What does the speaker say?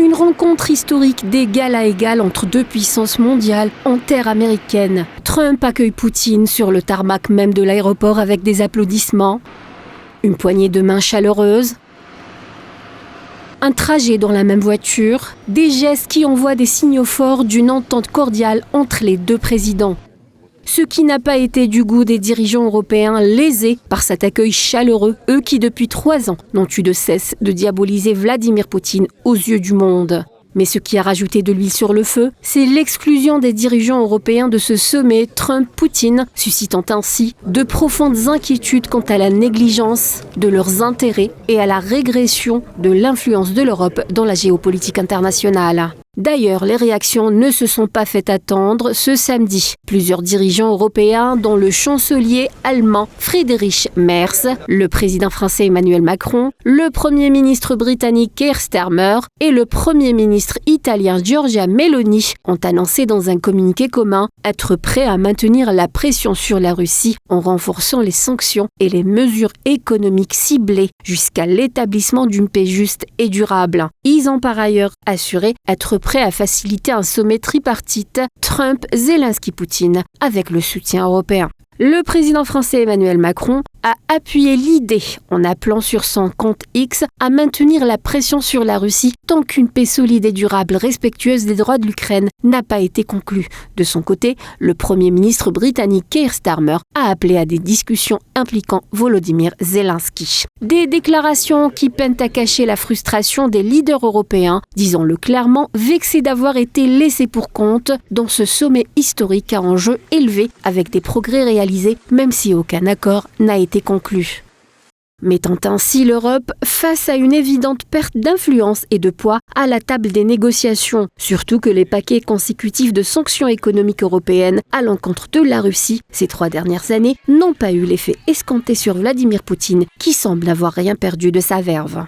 Une rencontre historique d'égal à égal entre deux puissances mondiales en terre américaine. Trump accueille Poutine sur le tarmac même de l'aéroport avec des applaudissements. Une poignée de main chaleureuse. Un trajet dans la même voiture. Des gestes qui envoient des signaux forts d'une entente cordiale entre les deux présidents. Ce qui n'a pas été du goût des dirigeants européens lésés par cet accueil chaleureux, eux qui depuis 3 ans n'ont eu de cesse de diaboliser Vladimir Poutine aux yeux du monde. Mais ce qui a rajouté de l'huile sur le feu, c'est l'exclusion des dirigeants européens de ce sommet Trump-Poutine, suscitant ainsi de profondes inquiétudes quant à la négligence de leurs intérêts et à la régression de l'influence de l'Europe dans la géopolitique internationale. D'ailleurs, les réactions ne se sont pas fait attendre ce samedi. Plusieurs dirigeants européens, dont le chancelier allemand Friedrich Merz, le président français Emmanuel Macron, le premier ministre britannique Keir Starmer et le premier ministre italien Giorgia Meloni, ont annoncé dans un communiqué commun être prêts à maintenir la pression sur la Russie en renforçant les sanctions et les mesures économiques ciblées jusqu'à l'établissement d'une paix juste et durable. Ils ont par ailleurs assuré être prêt à faciliter un sommet tripartite Trump-Zelensky-Poutine avec le soutien européen. Le président français Emmanuel Macron a appuyé l'idée, en appelant sur son compte X, à maintenir la pression sur la Russie tant qu'une paix solide et durable respectueuse des droits de l'Ukraine n'a pas été conclue. De son côté, le premier ministre britannique Keir Starmer a appelé à des discussions impliquant Volodymyr Zelensky. Des déclarations qui peinent à cacher la frustration des leaders européens, disons-le clairement, vexés d'avoir été laissés pour compte dans ce sommet historique à enjeu élevé avec des progrès réalisés, même si aucun accord n'a été conclu. Mettant ainsi l'Europe face à une évidente perte d'influence et de poids à la table des négociations, surtout que les paquets consécutifs de sanctions économiques européennes à l'encontre de la Russie ces 3 dernières années n'ont pas eu l'effet escompté sur Vladimir Poutine, qui semble n'avoir rien perdu de sa verve.